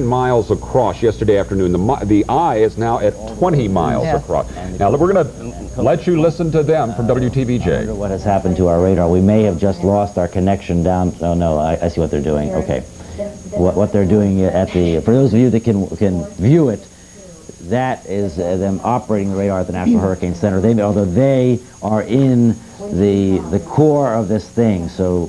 miles across yesterday afternoon. The eye is now at 20 miles across. Now we're going to let you listen to them from WTVJ. I wonder what has happened to our radar. We may have just lost our connection down. Oh no, I see what they're doing. Okay, what they're doing at the, for those of you that can view it, that is them operating the radar at the National Hurricane Center. Although they are in the core of this thing, so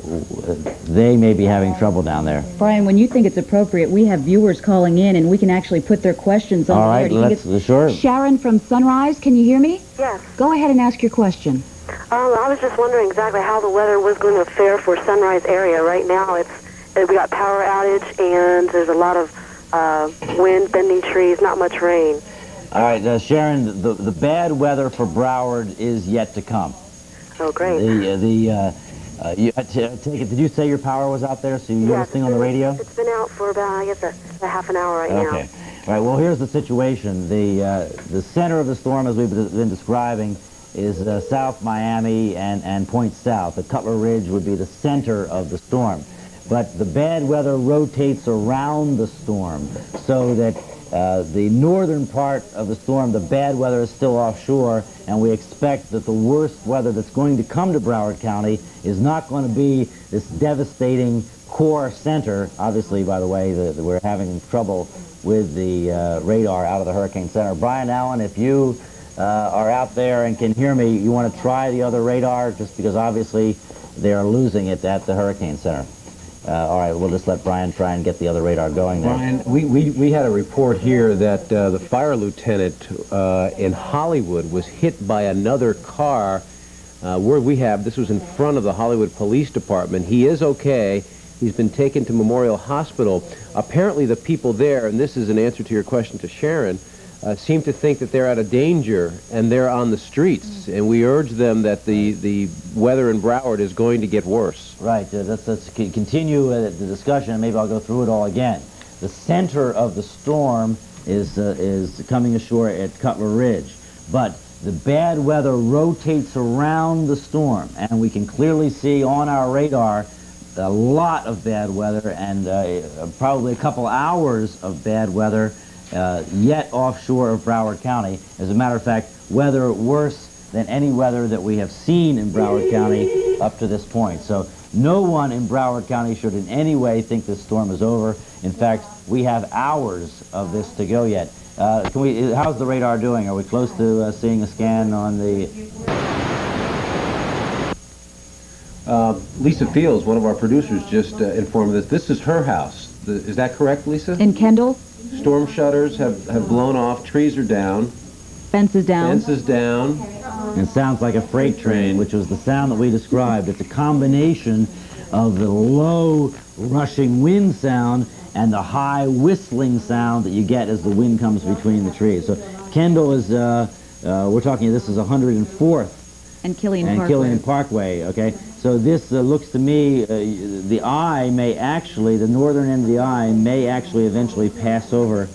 they may be having trouble down there. Brian, when you think it's appropriate, we have viewers calling in, and we can actually put their questions on the air. All right, let's, sure. Sharon from Sunrise, can you hear me? Yes. Go ahead and ask your question. I was just wondering exactly how the weather was going to fare for Sunrise area. Right now, we got power outage, and there's a lot of wind, bending trees, not much rain. All right, Sharon, the bad weather for Broward is yet to come. Oh, great. I take it, did you say your power was out there, so you're listening on the radio? It's been out for about, I guess, a half an hour right now. Okay. All right, well, here's the situation. The center of the storm, as we've been describing, is South Miami and points south. The Cutler Ridge would be the center of the storm. But the bad weather rotates around the storm, so that the northern part of the storm, the bad weather is still offshore, and we expect that the worst weather that's going to come to Broward County is not going to be this devastating core center. Obviously, by the way, we're having trouble with the radar out of the Hurricane Center. Brian Allen, if you are out there and can hear me, you want to try the other radar, just because obviously they are losing it at the Hurricane Center. All right, we'll just let Brian try and get the other radar going there. Brian, we had a report here that the fire lieutenant in Hollywood was hit by another car. This was in front of the Hollywood Police Department. He is okay. He's been taken to Memorial Hospital. Apparently the people there, and this is an answer to your question to Sharon, seem to think that they're out of danger and they're on the streets, and we urge them that the weather in Broward is going to get worse. Right, let's continue the discussion, and maybe I'll go through it all again. The center of the storm is coming ashore at Cutler Ridge, but the bad weather rotates around the storm, and we can clearly see on our radar a lot of bad weather, and probably a couple hours of bad weather yet offshore of Broward County. As a matter of fact, weather worse than any weather that we have seen in Broward County up to this point. So no one in Broward County should in any way think this storm is over. In fact, we have hours of this to go yet. How's the radar doing? Are we close to seeing a scan on the... Lisa Fields, one of our producers, just informed us this is her house. Is that correct, Lisa? In Kendall? Storm shutters have blown off. Trees are down. Fences down. Fences down. It sounds like a freight train, which was the sound that we described. It's a combination of the low rushing wind sound and the high whistling sound that you get as the wind comes between the trees. So Kendall is, we're talking, this is 104th and Killian Parkway, okay? So this looks to me, the eye may actually, the northern end of the eye may actually eventually pass over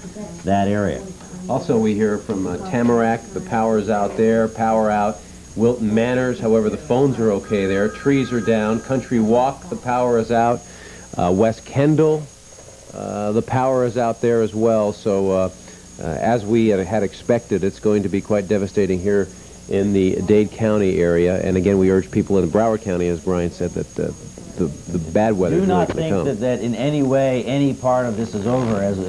that area. Also, we hear from Tamarack, the power is out there, power out. Wilton Manors, however, the phones are okay there. Trees are down. Country Walk, the power is out. West Kendall, the power is out there as well. So as we had expected, it's going to be quite devastating here in the Dade County area. And again, we urge people in Broward County, as Brian said, that the bad weather is really going to come. Do not think that in any way any part of this is over. As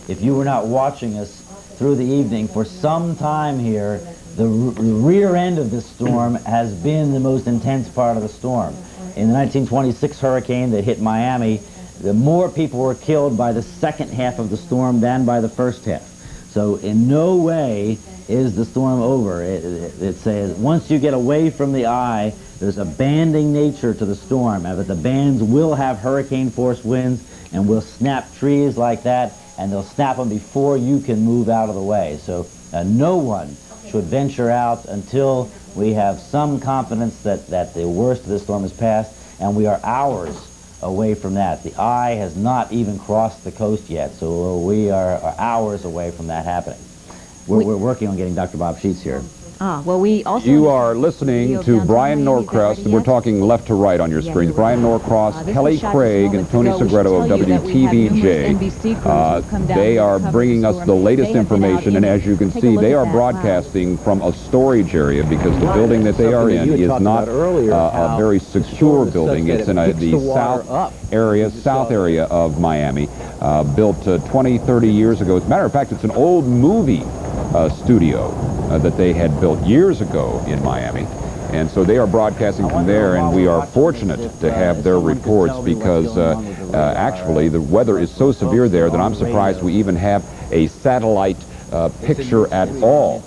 if you were not watching us through the evening for some time here, the rear end of this storm has been the most intense part of the storm. In the 1926 hurricane that hit Miami, the more people were killed by the second half of the storm than by the first half. So in no way is the storm over. It says once you get away from the eye, there's a banding nature to the storm, but the bands will have hurricane force winds and will snap trees like that, and they'll snap them before you can move out of the way. So no one should venture out until we have some confidence that the worst of the storm has passed, and we are hours away from that. The eye has not even crossed the coast yet, so we are hours away from that happening. We're working on getting Dr. Bob Sheets here. Well, we also... You are listening to Bryan Norcross. We're talking left to right on your screens. Bryan Norcross, Kelly Craig, and Tony Segreto of WTVJ. They are bringing us the latest information, and as you can see, they are broadcasting from a storage area because the building that they are in is not a very secure building. It's in the south area of Miami, built 20, 30 years ago. As a matter of fact, it's an old movie studio that they had built years ago in Miami. And so they are broadcasting from there, and we are fortunate to have their reports because actually the weather is so severe there that I'm surprised we even have a satellite picture at all.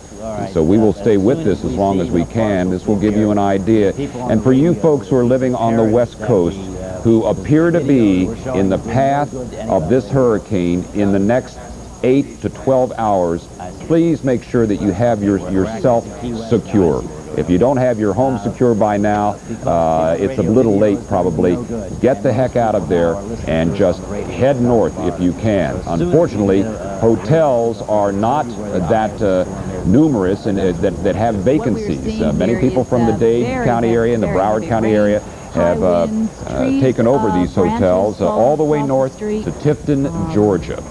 So we will stay with this as long as we can. This will give you an idea. And for you folks who are living on the West Coast who appear to be in the path of this hurricane in the next 8 to 12 hours, please make sure that you have yourself secure. If you don't have your home secure by now, it's a little late probably. Get the heck out of there and just head north if you can. Unfortunately, hotels are not that numerous and that have vacancies. Many people from the Dade County area and the Broward County area have taken over these hotels all the way north to Tifton, Georgia.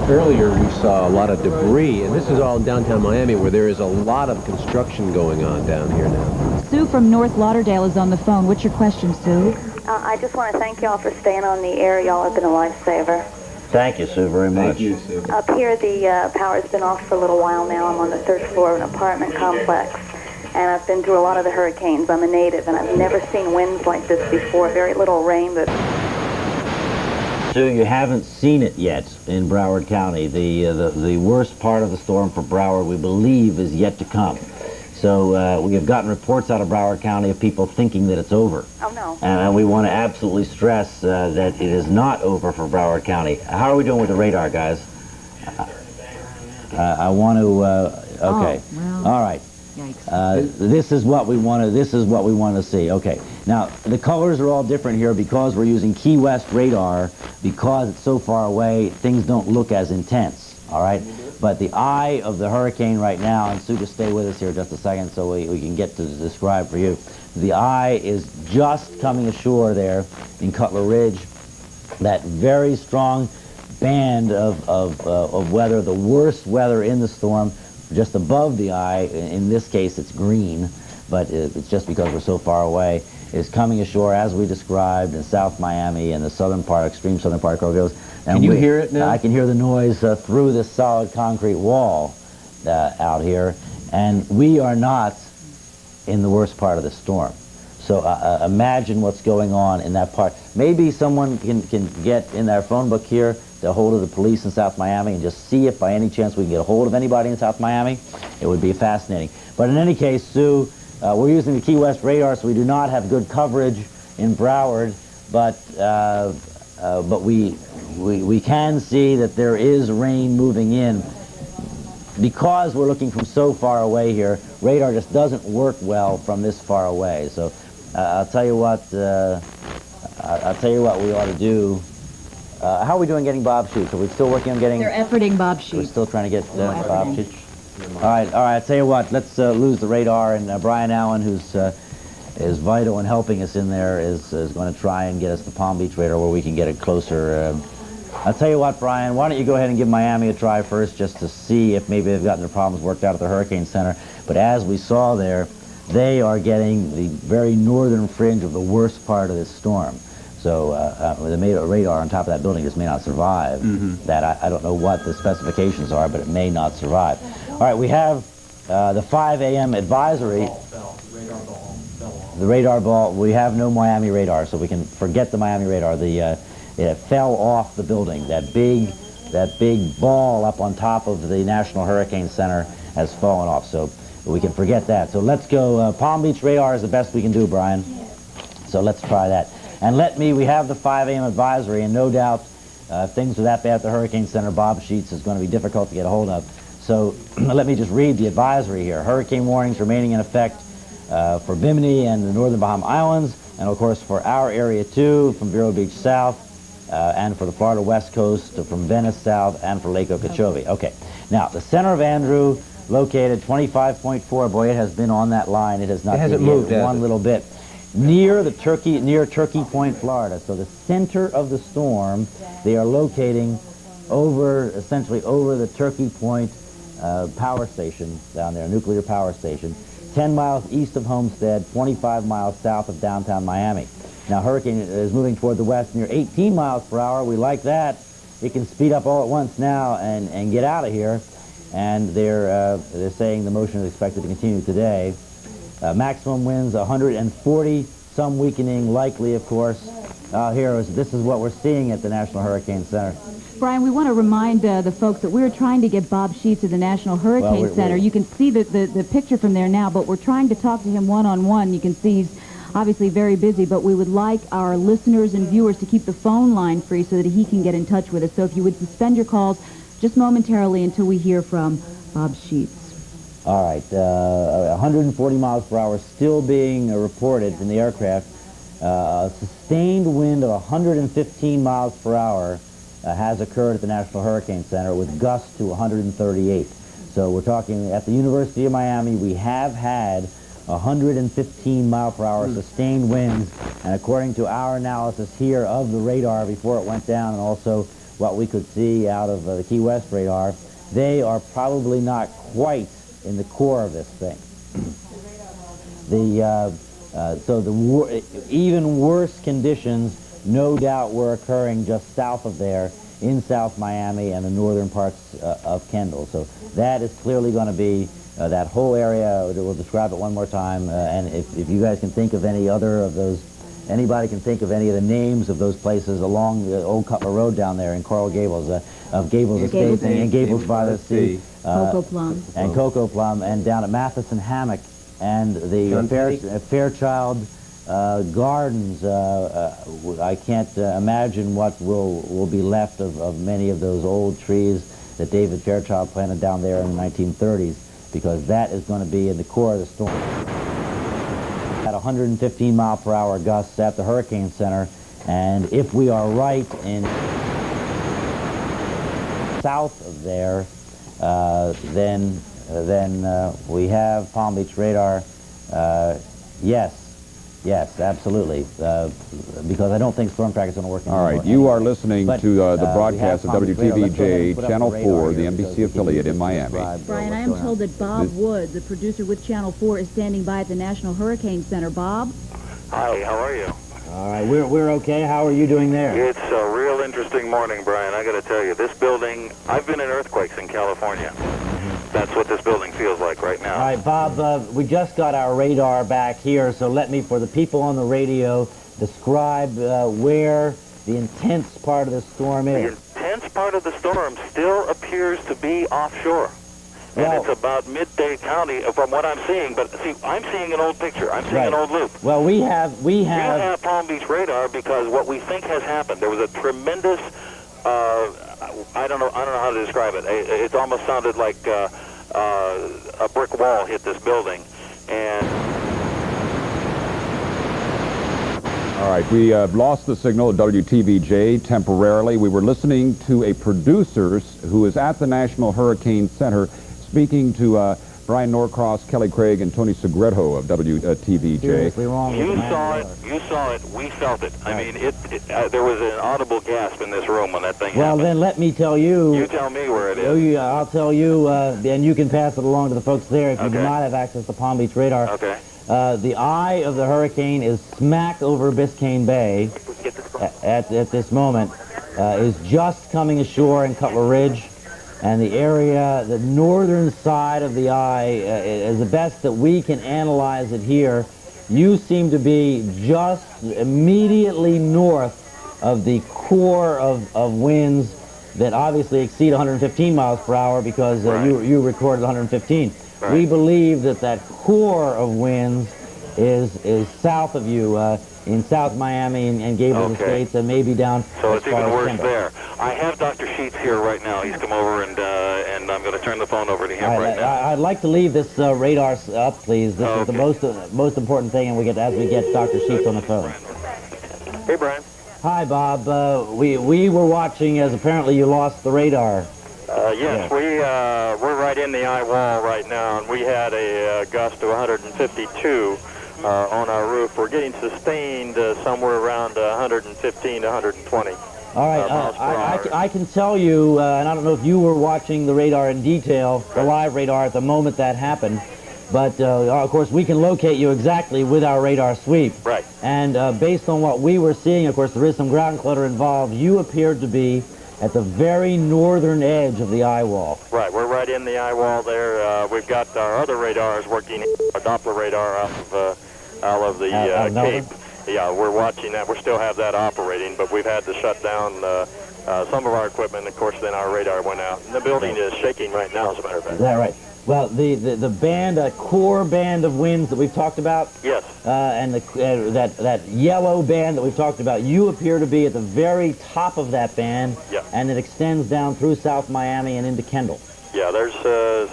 Earlier we saw a lot of debris, and this is all downtown Miami where there is a lot of construction going on down here now. Sue from North Lauderdale is on the phone. What's your question, Sue? I just want to thank y'all for staying on the air. Y'all have been a lifesaver. Thank you, Sue, very much. Thank you, Sue. Up here, the power's been off for a little while now. I'm on the 3rd floor of an apartment complex, and I've been through a lot of the hurricanes. I'm a native, and I've never seen winds like this before. Very little rain, but... Sue, you haven't seen it yet in Broward County. The worst part of the storm for Broward, we believe, is yet to come. So we have gotten reports out of Broward County of people thinking that it's over. Oh, no. And we want to absolutely stress that it is not over for Broward County. How are we doing with the radar, guys? I want to, okay. Oh, well. All right. This is what we want to see. Okay. Now, the colors are all different here because we're using Key West radar. Because it's so far away, things don't look as intense, all right? But the eye of the hurricane right now, and Sue, just stay with us here just a second so we can get to describe for you. The eye is just coming ashore there in Cutler Ridge. That very strong band of weather, the worst weather in the storm, just above the eye. In this case, it's green, but it's just because we're so far away, is coming ashore as we described in South Miami and the southern part, extreme southern part of Corvallis. And can you hear it now? I can hear the noise through this solid concrete wall out here, and we are not in the worst part of the storm. So imagine what's going on in that part. Maybe someone can get in their phone book here the hold of the police in South Miami and just see if by any chance we can get a hold of anybody in South Miami. It would be fascinating. But in any case, Sue, we're using the Key West radar, so we do not have good coverage in Broward, but we can see that there is rain moving in. Because we're looking from so far away here, radar just doesn't work well from this far away. So I'll tell you what we ought to do. How are we doing getting Bob sheets? Are we still working on getting? They're efforting Bob sheets. We're still trying to get Bob sheets. All right. I'll tell you what. Let's lose the radar, and Brian Allen, who's is vital in helping us in there, is going to try and get us the Palm Beach radar where we can get it closer. I'll tell you what, Brian, why don't you go ahead and give Miami a try first just to see if maybe they've gotten their problems worked out at the Hurricane Center. But as we saw there, they are getting the very northern fringe of the worst part of this storm. So they made a radar on top of that building. This may not survive. That I don't know what the specifications are, but it may not survive. All right, we have the 5 a.m. advisory. The radar ball. We have no Miami radar, so we can forget the Miami radar. It fell off the building. That big ball up on top of the National Hurricane Center has fallen off, so we can forget that. So let's go. Palm Beach radar is the best we can do, Brian. So let's try that. And we have the 5 a.m. advisory, and no doubt if things are that bad at the Hurricane Center, Bob Sheets is going to be difficult to get a hold of. So let me just read the advisory here. Hurricane warnings remaining in effect for Bimini and the northern Bahama Islands, and of course for our area too, from Vero Beach south, and for the Florida West Coast, from Venice south, and for Lake Okeechobee. Okay, now the center of Andrew located 25.4. Boy, it has been on that line. It has not hasn't deviated moved, one little bit. Near Turkey Point, Florida. So the center of the storm, they are locating essentially over the Turkey Point power station down there, nuclear power station, 10 miles east of Homestead, 25 miles south of downtown Miami. Now, hurricane is moving toward the west near 18 miles per hour. We like that. It can speed up all at once now and get out of here. And they're saying the motion is expected to continue today. Maximum winds 140, some weakening likely, of course. This is what we're seeing at the National Hurricane Center. Brian, we want to remind the folks that we're trying to get Bob Sheets of the National Hurricane Center. You can see the picture from there now, but we're trying to talk to him one-on-one. You can see he's obviously very busy, but we would like our listeners and viewers to keep the phone line free so that he can get in touch with us. So if you would suspend your calls just momentarily until we hear from Bob Sheets. All right, 140 miles per hour still being reported in the aircraft. A sustained wind of 115 miles per hour has occurred at the National Hurricane Center with gusts to 138. So we're talking at the University of Miami, we have had 115 mile per hour sustained winds, and according to our analysis here of the radar before it went down and also what we could see out of the Key West radar, they are probably not quite in the core of this thing. Even worse conditions, no doubt, were occurring just south of there in South Miami and the northern parts of Kendall. So that is clearly going to be that whole area. We'll describe it one more time, and if you guys can think of any other of those, anybody can think of any of the names of those places along the old Cutler Road down there in Coral Gables, of Gables Estates and Gables by the Sea. Cocoa Plum. And Cocoa Plum, and down at Matheson Hammock, and the Fairchild Gardens. I can't imagine what will be left of many of those old trees that David Fairchild planted down there in the 1930s, because that is going to be in the core of the storm. At 115 mile per hour gusts at the Hurricane Center, and if we are right in south of there, then we have Palm Beach radar. Yes, absolutely. Because I don't think Storm Tracker is going to work anymore. All right, you are listening to the broadcast of WTVJ, Channel 4, the NBC affiliate in Miami. Brian, I am told that Bob Wood, the producer with Channel 4, is standing by at the National Hurricane Center. Bob? Hi, how are you? All right, we're okay. How are you doing there? It's a real interesting morning, Brian. I got to tell you, this building, I've been in earthquakes in California. That's what this building feels like right now. All right, Bob, we just got our radar back here, so let me, for the people on the radio, describe where the intense part of the storm is. The intense part of the storm still appears to be offshore. And it's about midday county from what I'm seeing, but see, I'm seeing an old picture. I'm seeing an old loop. Well, we have Palm Beach radar because what we think has happened, there was a tremendous, I don't know how to describe it. It almost sounded like a brick wall hit this building. And all right, we lost the signal at WTVJ temporarily. We were listening to a producer who is at the National Hurricane Center speaking to Bryan Norcross, Kelly Craig, and Tony Segreto of WTVJ. Seriously wrong. You saw it, we felt it. I mean, there was an audible gasp in this room when that thing happened. Well, then let me tell you. You tell me where it is. I'll tell you, and you can pass it along to the folks there if you do not have access to Palm Beach radar. Okay. The eye of the hurricane is smack over Biscayne Bay at this moment. Is just coming ashore in Cutler Ridge. And the area, the northern side of the eye, is the best that we can analyze it here. You seem to be just immediately north of the core of winds that obviously exceed 115 miles per hour because you recorded 115. Right. We believe that core of winds is south of you in South Miami and Gables Estates and maybe down so as it's even far as worse Tampa. there. I have Dr. Sheets here right now. He's come over and I'm going to turn the phone over to him right now. I'd like to leave this radar up, please. This is the most important thing, and as we get Dr. Sheets on the phone. Hey, Brian. Hi, Bob. We were watching as apparently you lost the radar. Yes, we're right in the eye wall right now, and we had a gust of 152 on our roof. We're getting sustained somewhere around 115 to 120. All right, I can tell you, and I don't know if you were watching the radar in detail, the live radar at the moment that happened, but of course we can locate you exactly with our radar sweep. Right. And based on what we were seeing, of course there is some ground clutter involved, you appeared to be at the very northern edge of the eye wall. Right, we're right in the eye wall there. We've got our other radars working, our Doppler radar out of the Cape. Yeah, we're watching that. We still have that operating, but we've had to shut down some of our equipment. Of course, then our radar went out. And the building is shaking right now, as a matter of fact. Is that right? Well, the band, core band of winds that we've talked about. Yes. And that yellow band that we've talked about, you appear to be at the very top of that band. Yeah. And it extends down through South Miami and into Kendall. Yeah, there's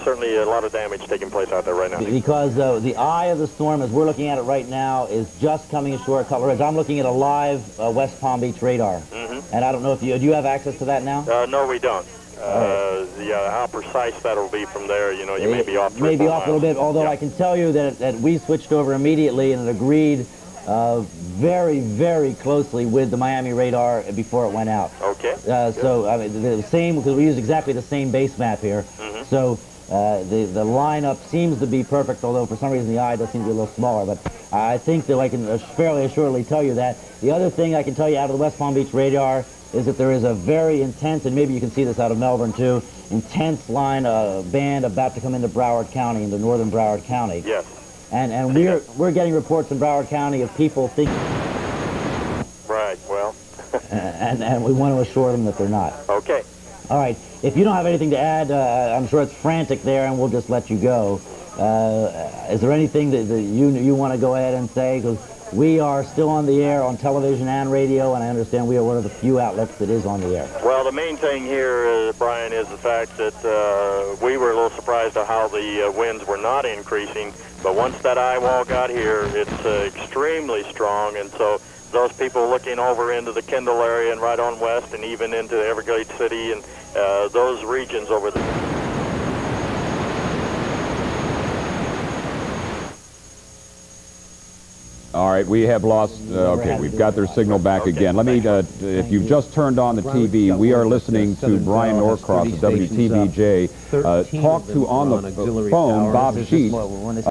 certainly a lot of damage taking place out there right now. Because the eye of the storm, as we're looking at it right now, is just coming ashore at Cutler Ridge. I'm looking at a live West Palm Beach radar. Mm-hmm. And I don't know if do you have access to that now? No, we don't. Yeah, how precise that'll be from there, you know, you may be off. Maybe off a little bit, although I can tell you that we switched over immediately and it agreed very, very closely with the Miami radar before it went out. Okay. So, I mean, the same, because we use exactly the same base map here. Mm-hmm. So, the lineup seems to be perfect, although for some reason the eye does seem to be a little smaller. But I think that I can fairly assuredly tell you that. The other thing I can tell you out of the West Palm Beach radar is that there is a very intense, and maybe you can see this out of Melbourne too, intense line band about to come into Broward County, into northern Broward County. Yes. And we're getting reports in Broward County of people thinking. Right. Well. and we want to assure them that they're not. Okay. All right. If you don't have anything to add, I'm sure it's frantic there, and we'll just let you go. Is there anything that you want to go ahead and say? Because we are still on the air on television and radio, and I understand we are one of the few outlets that is on the air. Well, the main thing here, Brian, is the fact that we were a little surprised at how the winds were not increasing, but once that eye wall got here, it's extremely strong, and so those people looking over into the Kendall area and right on west and even into Everglades City and those regions over there. All right, we have lost, okay, we've got their signal back again. Let me, if you've just turned on the TV, we are listening to Bryan Norcross of WTVJ talk to on the phone Bob Sheets.